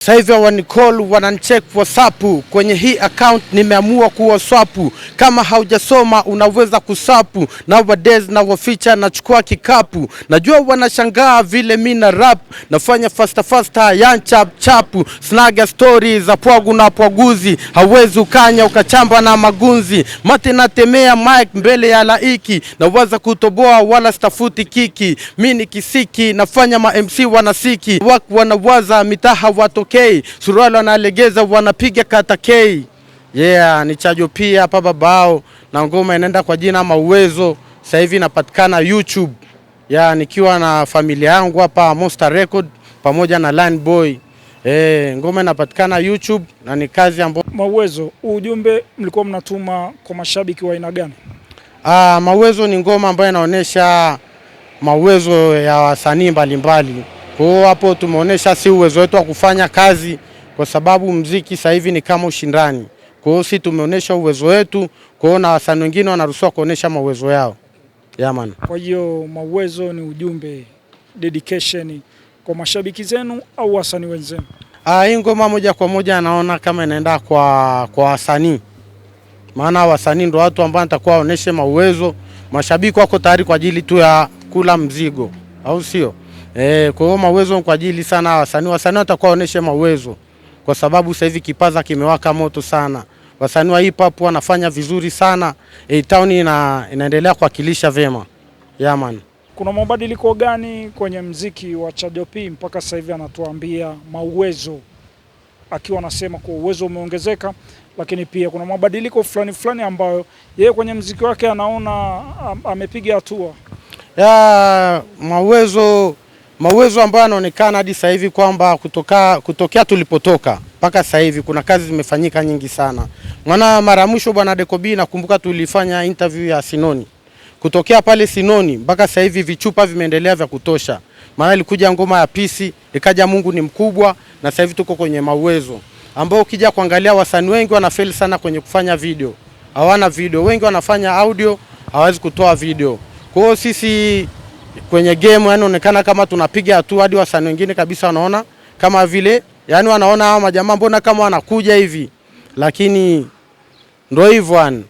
Sasa hivi wanicall wananicheck WhatsApp kwenye hii account nimeamua kuwa swapu. Kama haujasoma unaweza kusapu. Nowadays na waficha nachukua kikapu. Najua wanashangaa vile mimi na rap nafanya faster yan chapu. Snaga stories za pwagu na pwaguzi. Hawezi ukanya ukachamba na magunzi. Mate natemea mic mbele ya laiki. Nawaza kutoboa wala stafuti kiki. Mimi ni kisiki nafanya ma MC wanasiki. Wanawaza mitaha watoke Suruali wanalegeza wanapiga kata K. Yeah, ni Chajo pia hapa babao na ngoma inaenda kwa jina Mauwezo. Sasa hivi inapatikana YouTube. Yeah, nikiwa na familia yangu hapa Monster Record pamoja na Line Boy. Ngoma inapatikana YouTube na ni kazi ambayo Mauwezo. Ujumbe mlikuwa mnatuma kwa mashabiki wa aina gani? Mauwezo ni ngoma ambayo inaonyesha mauwezo ya wasanii mbalimbali. Kwa hapo tumeonesha si uwezo wetu wa kufanya kazi, kwa sababu muziki sasa hivi ni kama ushindani. Kwa hiyo si tumeonesha uwezo wetu, kwa na wasanii wengine wanaruhusiwa kuonesha mauwezo yao. Yeah man. Kwa hiyo Mauwezo ni ujumbe, dedication kwa mashabiki zenu au wasanii wenzenu? Hii ngoma moja kwa moja naona kama inaenda kwa wasanii. Maana wasanii ndio watu ambao nitakuwa waoneshe mauwezo, mashabiki wako tayari kwa ajili tu ya kula mzigo, au sio? Kwa hiyo Mauwezo kwa ajili sana wasanii watakuwa waoneshe mauwezo, kwa sababu sasa hivi kipaza kimewaka moto sana. Wasanii wa hip hop wanafanya vizuri sana. Town inaendelea kuwakilisha vema. Yeah man. Kuna mabadiliko gani kwenye muziki wa Chajo P mpaka sasa hivi anatuambia Mauwezo, akiwa anasema kwa uwezo umeongezeka, lakini pia kuna mabadiliko fulani ambayo yeye kwenye muziki wake anaona amepiga hatua? Mauwezo ambayo anaonekana hadi sasa hivi kwamba kutokea tulipotoka mpaka sasa hivi kuna kazi zimefanyika nyingi sana. Maana mara mwisho bwana Deco B nakumbuka tulifanya interview ya Sinoni. Kutokea pale Sinoni mpaka sasa hivi vichupa vimeendelea vya kutosha. Maana ilikuja ngoma ya Peace, ikaja Mungu ni mkubwa, na sasa hivi tuko kwenye Mauwezo. Ambao ukija kuangalia wasanii wengi wanafeli sana kwenye kufanya video. Hawana video, wengi wanafanya audio, hawezi kutoa video. Kwa hiyo sisi kwenye game yani inaonekana kama tunapiga hatua, hadi wasanii wengine kabisa wanaona kama vile yani wanaona hao majamaa mbona kama wanakuja hivi, lakini ndio hivyo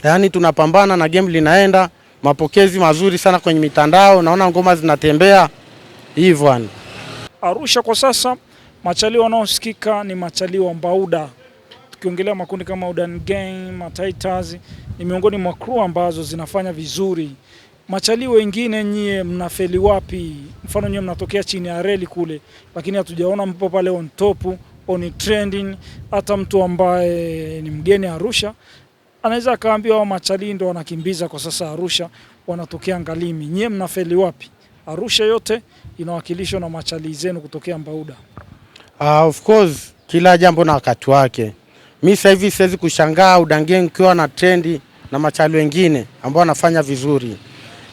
yani tunapambana na game linaenda, mapokezi mazuri sana kwenye mitandao, naona ngoma zinatembea hivyo. Arusha kwa sasa machalio wanaosikika ni machalio wa Mbauda. Tukiongelea makundi kama Udan Gang, Mataitas ni miongoni mwa crew ambazo zinafanya vizuri. Machalio wengine nyie mnafeli wapi? Mfano nyie mnatokea chini ya reli kule, lakini hatujaona mpo pale on top, on trending. Hata mtu ambaye ni mgeni Arusha anaweza akaambiwa wa machalio ndio wanakimbiza kwa sasa Arusha, wanatokea Ngalimi. Nyie mnafeli wapi? Arusha yote inawakilishwa na machalio zenu kutokea Mbauda. Of course kila jambo na wakati wake. Mimi sasa hivi siwezi kushangaa Udan Gang kiwa na trendi na machalio wengine ambao wanafanya vizuri.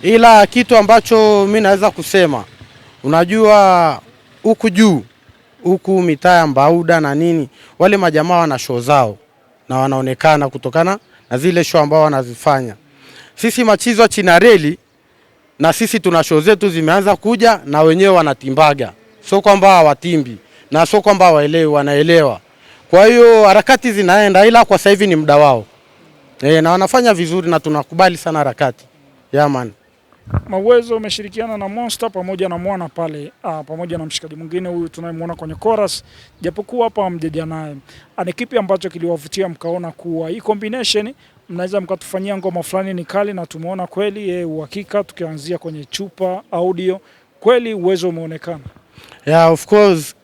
Ila kitu ambacho mimi naweza kusema, unajua huku juu, huku mitaa ya Mbauda na nini, wale majamaa wana show zao na wanaonekana kutokana na zile show ambao wanazifanya. Sisi machizo chini ya reli na sisi tuna show zetu zimeanza kuja na wenyewe wanatimbaga. Sio kwamba hawatimbi na sio kwamba hawaelewi, wanaelewa. Kwa hiyo harakati zinaenda, ila kwa sasa hivi ni muda wao. Na wanafanya vizuri na tunakubali sana harakati. Yeah man. Mauwezo umeshirikiana na Monster pamoja na Mwana pale, pamoja na mshikaji mwingine huyu tunayemwona kwenye chorus, japokuwa hapa mjeja naye. Ani kipi ambacho kiliwavutia mkaona kuwa hii combination mnaweza mkatufanyia ngoma fulani ni kali, na tumeona kweli uhakika, tukianzia kwenye chupa audio kweli uwezo umeonekana? Yeah, of course.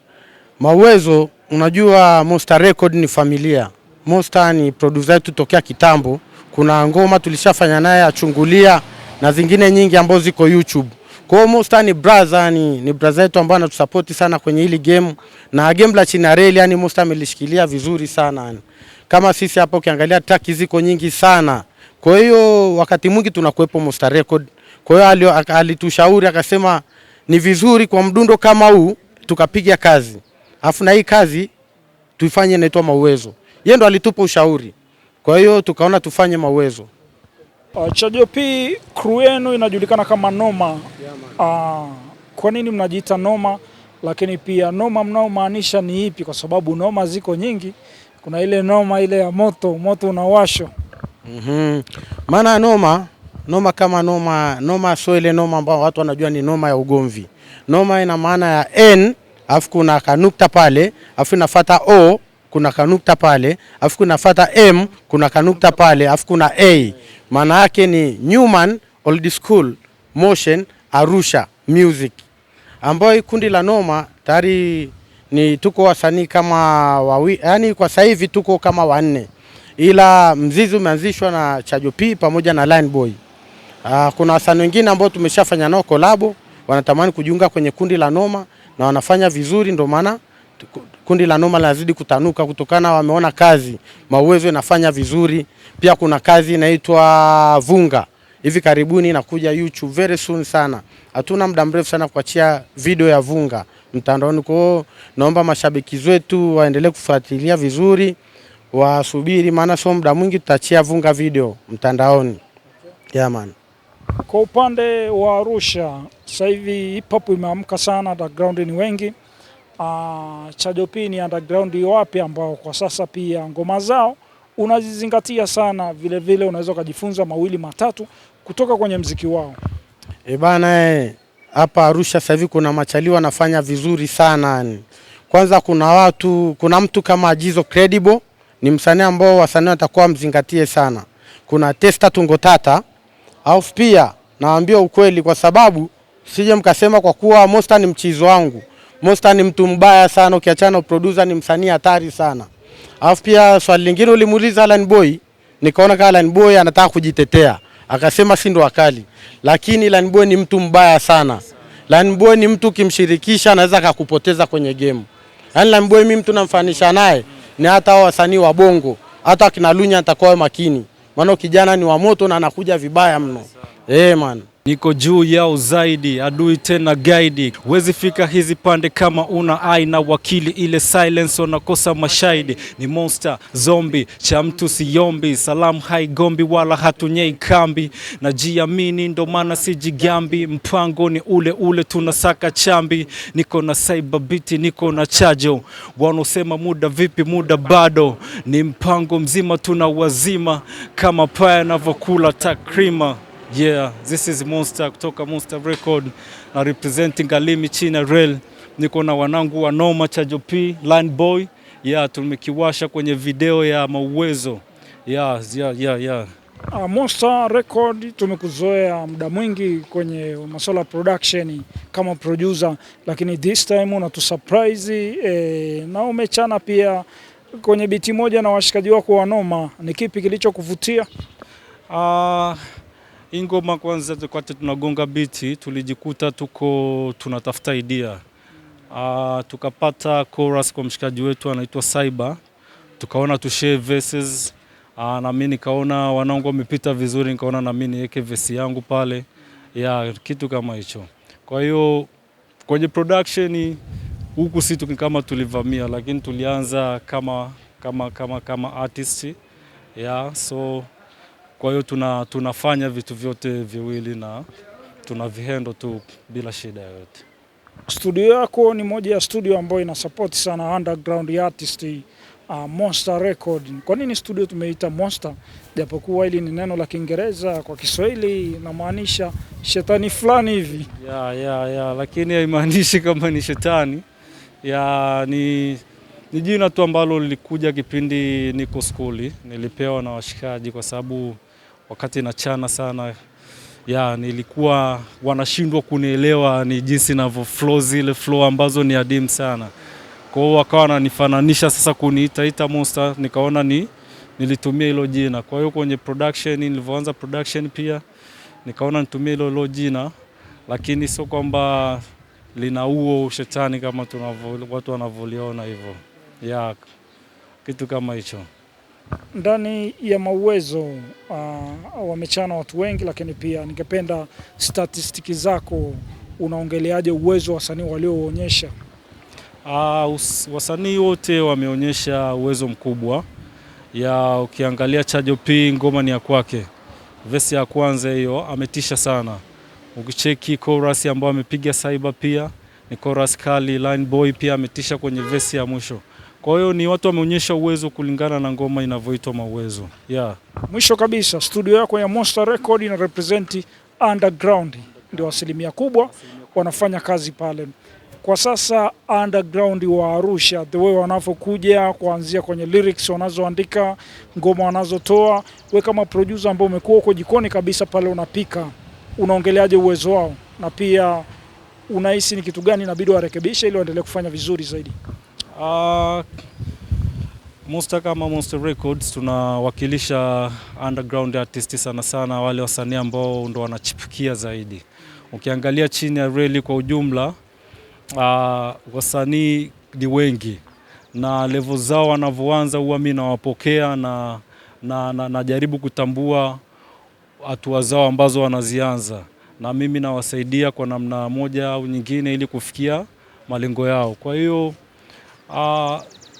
Mauwezo, unajua Monster Record ni familia. Monster ni producer wetu tokea kitambo. Kuna ngoma tulishafanya naye Achungulia na zingine nyingi ambazo ziko YouTube. Kwa hiyo Monster ni brother, ni brother yetu ambaye anatusupport sana kwenye hili game, na game la chini ya reli yani Monster amelishikilia vizuri sana. Kama sisi hapo ukiangalia track ziko nyingi sana. Kwa hiyo wakati mwingi tunakuepo Monster Record. Kwa hiyo alitushauri akasema ni vizuri kwa mdundo kama huu tukapiga kazi. Alafu na hii kazi tuifanye inaitwa Mauwezo. Yeye ndo alitupa ushauri. Kwa hiyo tukaona tufanye Mauwezo. Chajo P crew yenu inajulikana kama Noma. Kwa nini mnajiita Noma? lakini pia noma mnaomaanisha ni ipi? Kwa sababu noma ziko nyingi. Kuna ile noma ile ya moto unawashwa. Maana noma kama noma sio ile noma ambayo watu wanajua ni noma ya ugomvi. Noma ina maana ya N, afu kuna kanukta pale, afu inafuata O, kuna kanukta pale, afu kunafuata M, kuna kanukta pale, afu kuna A. Maana yake ni Newman Old School Motion Arusha Music, ambayo kundi la noma tayari ni tuko wasanii kama yani kwa sasa hivi tuko kama 4, ila mzizi umeanzishwa na Chajo P pamoja na Line Boy. Kuna wasanii wengine ambao tumeshafanya nao kolabo, wanatamani kujiunga kwenye kundi la noma na wanafanya vizuri, ndio maana kundi la noma lazidi kutanuka kutokana wameona kazi Mauwezo inafanya vizuri. Pia kuna kazi inaitwa Vunga, hivi karibuni inakuja YouTube very soon sana. Hatuna muda mrefu sana kuachia video ya Vunga mtandaoni. Kwa naomba mashabiki wetu waendelee kufuatilia vizuri, wasubiri maana sio muda mwingi tutaachia Vunga video mtandaoni. Yeah man. Kwa upande wa Arusha sasa hivi hip hop imeamka sana, underground ni wengi. Chajo P ni underground wapi ambao kwa sasa pia ngoma zao unazizingatia sana, vile vile unaweza kujifunza mawili matatu kutoka kwenye mziki wao? Bana, hapa Arusha sasa hivi kuna machali wanafanya vizuri sana yani. Kwanza kuna mtu kama Jizo Credible, ni msanii ambao wasanii watakuwa mzingatie sana. Kuna Testa Tungo Tata, au pia naambia ukweli kwa sababu sije mkasema kwa kuwa Monster ni mchizo wangu. Monster ni mtu mbaya sana, ukiachana producer ni msanii hatari sana. Alafu pia swali lingine ulimuuliza Alan Boy, nikaona kama Alan Boy anataka kujitetea. Akasema si ndo wakali. Lakini Alan Boy ni mtu mbaya sana. Alan Boy ni mtu kimshirikisha anaweza akakupoteza kwenye game. Yaani Alan Boy mimi mtu namfanisha naye ni hata hao wasanii wa Bongo, hata kina Lunya atakuwa makini. Maana kijana ni wa moto na anakuja vibaya mno. Man. Niko juu yao zaidi, adui tena guide. Wezi fika hizi pande kama una aina wakili, ile silence unakosa mashahidi. Ni monster, zombie, cha mtu siyombi. Salamu haigombi wala hatunyei kambi. Najiamini ndo maana sijigambi. Mpango ni ule tunasaka chambi. Niko na cyber beat, niko na Chajo. Wanaosema muda vipi, muda bado. Ni mpango mzima tunawazima, kama paya navokula takrima. Yeah, this is Monster kutoka Monster Record na representing Alimi China Rail. Niko na wanangu wa noma Chajo P, Line Boy. Yeah, tumekiwasha kwenye video ya Mauwezo. Yeah. Monster Record tumekuzoea muda mwingi kwenye masuala production kama producer, lakini this time unatusurprise na umechana pia kwenye biti moja na washikaji wako wa noma. Ni kipi kilichokuvutia? Ingoma kwanza tukati tunagonga biti, tulijikuta tunatafuta idea. Tukapata chorus kwa mshikaji wetu anaitwa Cyber. Tukaona share verses. Na mimi nikaona wanangu wamepita vizuri, nikaona na mimi niweke verse yangu pale. Kitu kama hicho. Kwa hiyo kwenye production huku si kama tulivamia, lakini tulianza kama artist. So kwa hiyo tunafanya vitu vyote viwili na tunavihendo tu bila shida yoyote. Studio yako ni moja ya studio ambayo ina support sana underground artist, Monster Record. Kwa nini studio tumeita Monster? Japokuwa hili ni neno la Kiingereza, kwa Kiswahili inamaanisha shetani fulani hivi. Lakini haimaanishi kama ni shetani. Ni jina tu ambalo lilikuja kipindi niko skuli, nilipewa na washikaji kwa sababu wakati nachana sana nilikuwa wanashindwa kunielewa ni jinsi ninavyo flow, zile flow ambazo ni adimu sana. Kwa hiyo wakawa wananifananisha sasa kuniita Monster, nikaona nilitumia hilo jina. Kwa hiyo kwenye production, nilivyoanza production pia nikaona nitumie hilo jina, lakini sio kwamba lina huo shetani kama watu wanavyoliona hivyo. Kitu kama hicho. Ndani ya Mauwezo wamechana watu wengi, lakini pia ningependa statistiki zako, unaongeleaje uwezo wa wasanii walioonyesha? Wasanii wote wameonyesha uwezo mkubwa. Ukiangalia Chajo P, ngoma ni ya kwake. Verse ya kwanza hiyo ametisha sana. Ukicheki chorus ambayo amepiga Cyber pia ni chorus kali. Line Boy pia ametisha kwenye verse ya mwisho. Kwa hiyo ni watu wameonyesha uwezo kulingana na ngoma inavyoitwa Mauwezo. Yeah. Mwisho kabisa, studio yako ya Monster Record ina represent underground, ndio asilimia kubwa wanafanya kazi pale. Kwa sasa underground wa Arusha, the way wanavyokuja kuanzia kwenye lyrics wanazoandika, ngoma wanazotoa, wewe kama producer ambao umekuwa uko jikoni kabisa pale unapika, unaongeleaje uwezo wao? Na pia unahisi ni kitu gani inabidi warekebishe ili waendelee kufanya vizuri zaidi? Monster kama Monster Records tunawakilisha underground artists sana sana, wale wasanii ambao ndo wanachipukia zaidi. Ukiangalia chini ya reli kwa ujumla, wasanii ni wengi na level zao wanavyoanza huwa mimi nawapokea na najaribu kutambua hatua zao ambazo wanazianza, na mimi nawasaidia kwa namna moja au nyingine ili kufikia malengo yao. Kwa hiyo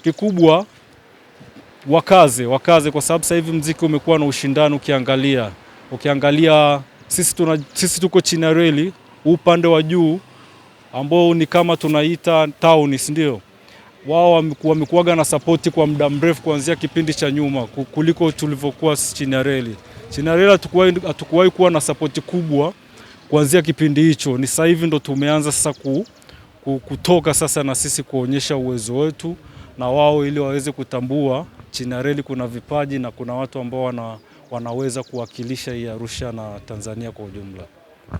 kikubwa wakaze kwa sababu sasa hivi muziki umekuwa na ushindani. Ukiangalia sisi tuko chini ya reli, upande wa juu ambao ni kama tunaita town, si ndio? Wao wamekuwa na support kwa muda mrefu kuanzia kipindi cha nyuma kuliko tulivyokuwa chini ya reli. Chini ya reli hatukuwahi kuwa na support kubwa kuanzia kipindi hicho. Ni sasa hivi ndo tumeanza sasa kutoka sasa na sisi kuonyesha uwezo wetu na wao, ili waweze kutambua chini ya reli kuna vipaji na kuna watu ambao wanaweza kuwakilisha hii Arusha na Tanzania kwa ujumla.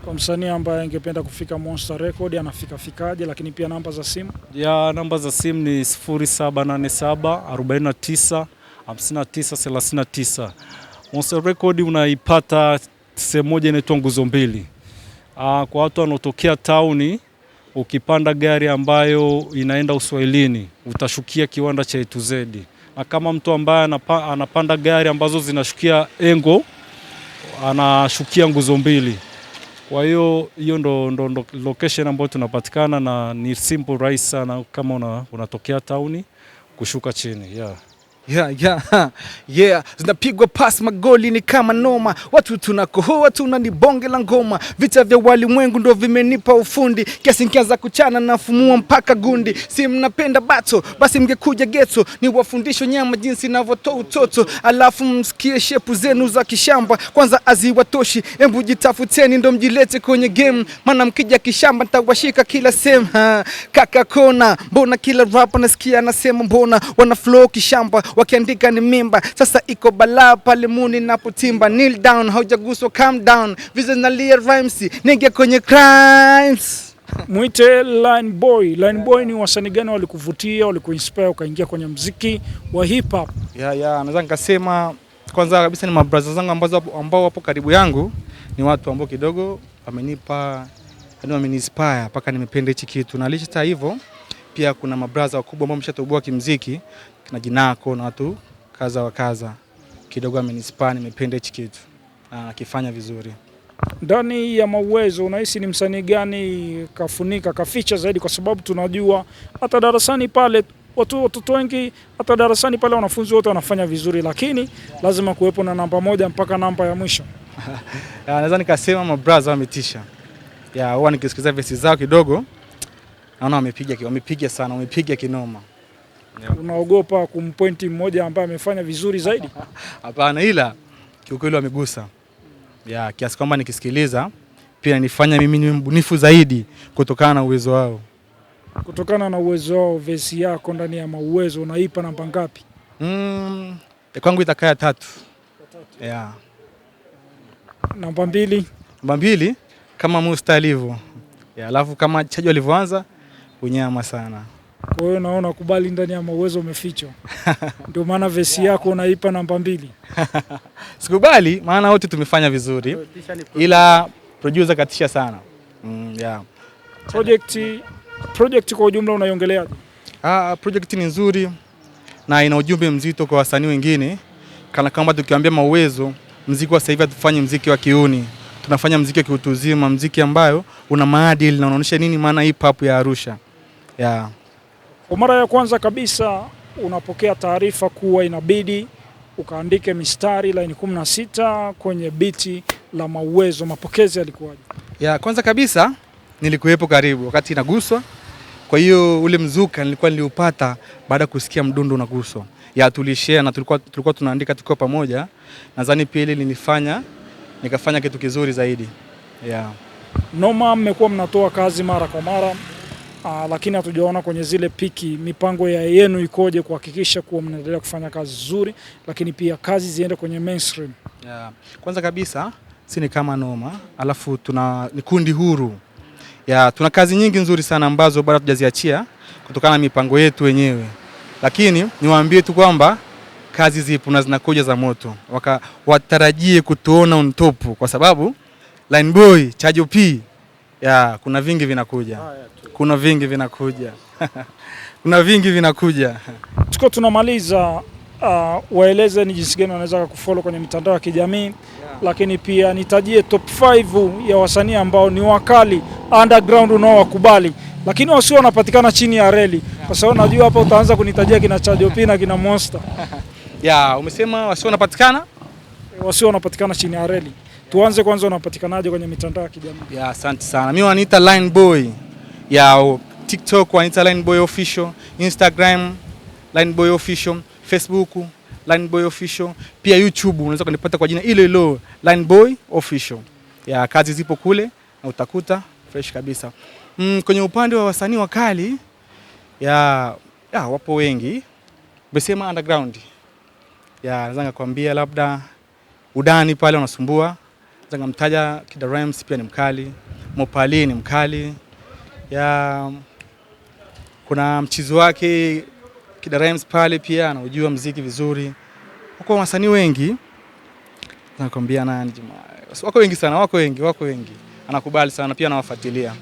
Kwa msanii ambaye angependa kufika Monster Record anafikaje, lakini pia namba za simu? Ya, namba za simu ni 0787 49 59 39. Monster Record unaipata sehemu moja inaitwa Nguzo Mbili. Kwa watu wanaotokea tauni, ukipanda gari ambayo inaenda Uswahilini utashukia kiwanda cha A2Z. Na kama mtu ambaye anapanda gari ambazo zinashukia Engo, anashukia Nguzo Mbili. Kwa hiyo ndo location ambayo tunapatikana, na ni simple, rahisi sana kama unatokea tauni kushuka chini. Yeah. Zinapigwa pasi, magoli ni kama noma, watu tunakohoa, ni bonge la ngoma. Vita vya walimwengu ndo vimenipa ufundi, kiasi nkianza kuchana na fumua mpaka gundi. Si mnapenda bato, basi mngekuja geto, ni wafundisho nyama jinsi navyotoa utoto. Alafu msikie shepu zenu za kishamba, kwanza aziwatoshi, embu jitafuteni ndo mjilete kwenye game. Maana mkija kishamba nitawashika kila sehemu. Kaka kona, mbona kila rapper nasikia anasema mbona wana flow kishamba, wakiandika ni mimba. Sasa iko balaa pale muni napotimba, kneel down, haujaguswa calm down, vision na lia rhymes, nige kwenye crimes. Mwite Line Boy. Line Boy ni wasanii gani walikuvutia, walikuinspire ukaingia kwenye muziki wa hip hop? Naweza nikasema kwanza kabisa ni mabrothers zangu ambao wapo karibu yangu, ni watu ambao kidogo wameniinspire mpaka nimependa hichi kitu. Na licha hivyo pia kuna mabrothers wakubwa ambao mshatoboa kimuziki, kina Jinako na watu kaza kidogo amenispana, nimependa hichi kitu na akifanya vizuri. Ndani ya Mauwezo unahisi ni msanii gani kaficha zaidi? Kwa sababu tunajua hata darasani pale watoto wengi, hata darasani pale wanafunzi wote wanafanya vizuri, lakini lazima kuwepo na namba moja mpaka namba ya mwisho. Naweza nikasema mabrothers wametisha. Huwa nikisikiza verses zao kidogo naona wamepiga sana, wamepiga kinoma. Unaogopa kumpointi mmoja ambaye amefanya vizuri zaidi? Hapana, ila kiukweli wamegusa. Kiasi kwamba nikisikiliza pia nifanya mimi niwe mbunifu zaidi kutokana na uwezo wao. Kutokana na uwezo wao, verse yako ndani ya Mauwezo unaipa namba ngapi? Kwangu itakaa 3. Namba 2? Namba 2 kama Musta alivyo. Alafu kama Chajo alivyoanza unyama sana. Kwa hiyo naona kubali ndani ya Mauwezo umefichwa. Ndio maana verse yako unaipa namba 2. Sikubali, maana wote tumefanya vizuri, ila producer katisha sana. Project kwa ujumla unaiongeleaje? Project ni nzuri na ina ujumbe mzito kwa wasanii wengine. Kana kama tukiambia Mauwezo, muziki wa sasa hivi tufanye muziki wa kiuni. Tunafanya muziki wa kiutuzima, muziki ambayo una maadili na unaonyesha nini maana hip hop ya Arusha. Kwa mara ya kwanza kabisa unapokea taarifa kuwa inabidi ukaandike mistari line 16 kwenye biti la Mauwezo, mapokezi yalikuwaje? Kwanza kabisa nilikuwepo karibu wakati inaguswa, Kwa hiyo ule mzuka niliupata baada kusikia mdundo unaguswa. Ya tulishare na tulikuwa tunaandika tukiwa pamoja. Nadhani pia ile linifanya nikafanya kitu kizuri zaidi. Yeah. Noma, mmekuwa mnatoa kazi mara kwa mara, lakini hatujaona kwenye zile piki mipango ya yenu ikoje kuhakikisha kuwa mnaendelea kufanya kazi nzuri, lakini pia kazi ziende kwenye mainstream. Yeah. Kwanza kabisa si ni kama Noma, alafu ni kundi huru. Ya tuna kazi nyingi nzuri sana ambazo bado hatujaziachia kutokana na mipango yetu wenyewe. Lakini niwaambie tu kwamba kazi zipo na zinakuja za moto. Watarajie kutuona on top kwa sababu Line Boy, Chajo P, ya kuna vingi vinakuja. Kuna vingi vinakuja. Kuna vingi vinakuja. Tuko tunamaliza, waeleze ni jinsi gani wanaweza kufollow kwenye mitandao ya kijamii, lakini pia nitajie top 5 ya wasanii ambao ni wakali underground unaowakubali, lakini wasio wanapatikana chini ya reli, kwa sababu najua hapa utaanza kunitajia kina Chajo P na kina Monster. Ya, umesema wasio wanapatikana? Wasio wanapatikana chini ya reli. Tuanze kwanza, unapatikanaje kwenye mitandao ya kijamii? Ya, asante sana. Mimi waniita Line Boy. Ya TikTok waniita Line Boy Official, Instagram Line Boy Official, Facebook Line Boy Official, pia YouTube unaweza kunipata kwa jina hilo Line Boy Official. Ya kazi zipo kule na utakuta fresh kabisa. Kwenye upande wa wasanii wakali ya wapo wengi. Umesema underground. Ya naweza kukwambia labda Udani pale wanasumbua. Naweza kumtaja Kida Rhymes pia ni mkali. Mopali ni mkali. Ya kuna mchizo wake Kida Rhymes pale pia anaujua muziki vizuri. Wako wasanii wengi. Nakwambia nani jamaa. Wako wengi sana, wako wengi. Anakubali sana pia anawafuatilia.